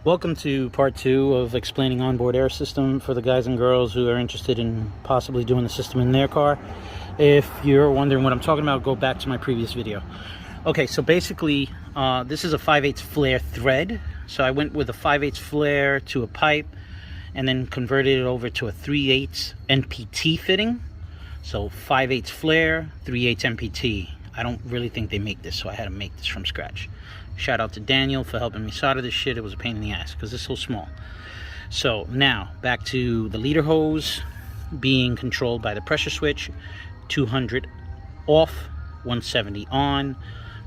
Welcome to part 2 of explaining onboard air system for the guys and girls who are interested in possibly doing the system in their car. If you're wondering what I'm talking about, go back to my previous video. Okay, so basically this is a 5/8 flare thread. So I went with a 5/8 flare to a pipe and then converted it over to a 3/8 NPT fitting. So 5/8 flare, 3/8 NPT. I don't really think they make this, so I had to make this from scratch. Shout out to Daniel for helping me solder this shit. It was a pain in the ass because it's so small. So now back to the leader hose being controlled by the pressure switch. 200 off, 170 on.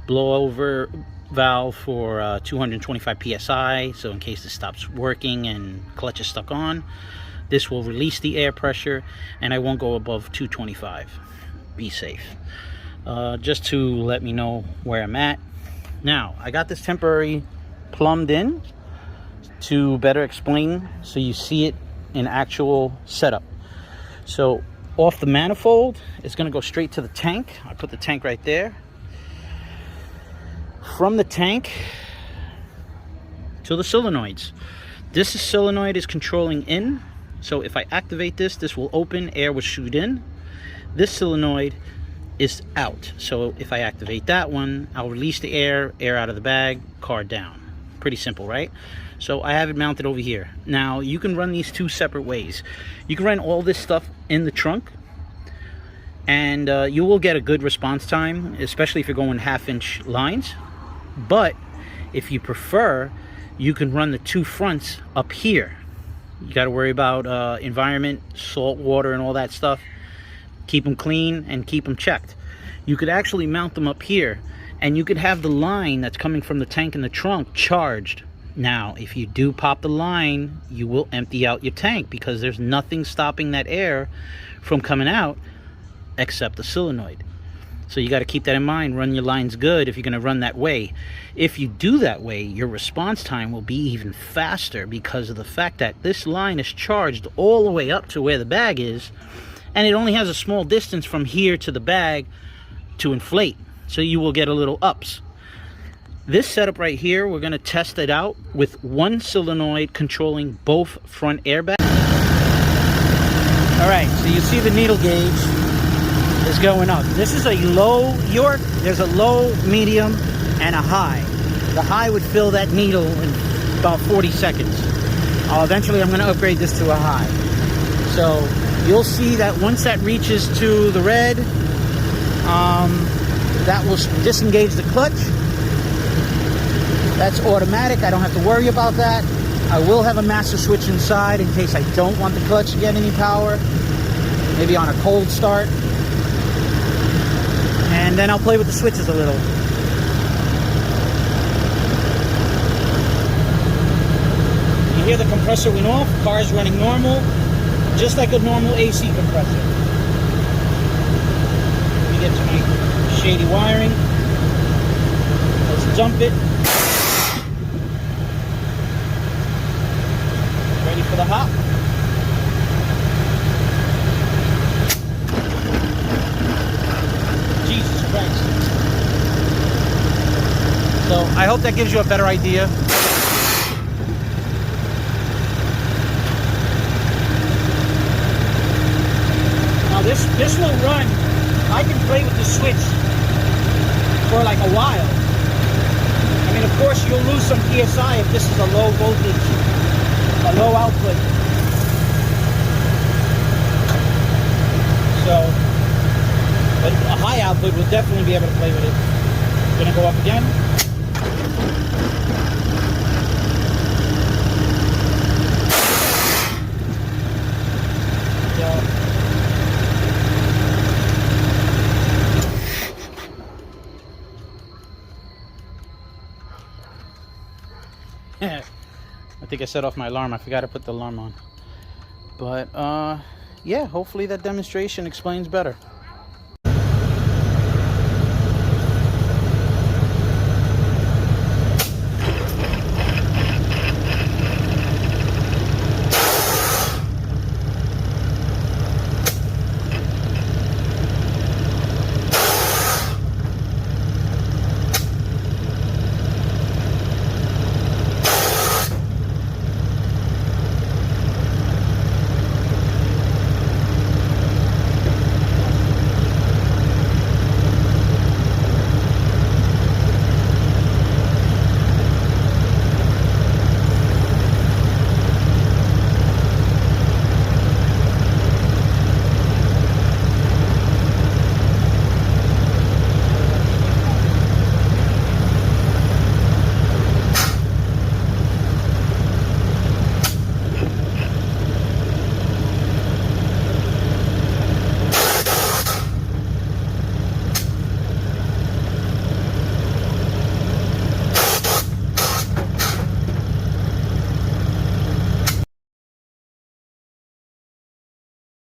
Blowover valve for 225 psi, so in case this stops working and clutch is stuck on, this will release the air pressure, and I won't go above 225. Be safe. Just to let me know where I'm at. Now, I got this temporary plumbed in to better explain so you see it in actual setup. So off the manifold, it's going to go straight to the tank. I put the tank right there. From the tank to the solenoids. This solenoid is controlling in. So if I activate this, this will open, air will shoot in. This solenoid is out. So if I activate that one, I'll release the air out of the bag, car down. Pretty simple, right? So I have it mounted over here. Now you can run these two separate ways. You can run all this stuff in the trunk, and you will get a good response time, especially if you're going 1/2-inch lines. But if you prefer, you can run the two fronts up here. You got to worry about environment, salt water, and all that stuff. Keep them clean and keep them checked. You could actually mount them up here, and you could have the line that's coming from the tank in the trunk charged. Now, if you do pop the line, you will empty out your tank because there's nothing stopping that air from coming out except the solenoid. So you got to keep that in mind. Run your lines good if you're going to run that way. If you do that way, your response time will be even faster because of the fact that this line is charged all the way up to where the bag is, and it only has a small distance from here to the bag to inflate. So you will get a little ups. This setup right here, we're going to test it out with one solenoid controlling both front airbags. All right, so you see the needle gauge is going up. This is a low York. There's a low, medium, and a high. The high would fill that needle in about 40 seconds. Eventually, I'm going to upgrade this to a high. So you'll see that once that reaches to the red, that will disengage the clutch. That's automatic. I don't have to worry about that. I will have a master switch inside in case I don't want the clutch to get any power. Maybe on a cold start. And then I'll play with the switches a little. You hear the compressor went off. Car's running normal. Just like a normal AC compressor. Let me get to my shady wiring. Let's dump it. Ready for the hop. Jesus Christ. So I hope that gives you a better idea. This will run. I can play with the switch for like a while. I mean, of course, you'll lose some PSI if this is a low voltage, a low output. So, but a high output will definitely be able to play with it. Gonna go up again. I think I set off my alarm. I forgot to put the alarm on. But yeah, hopefully that demonstration explains better.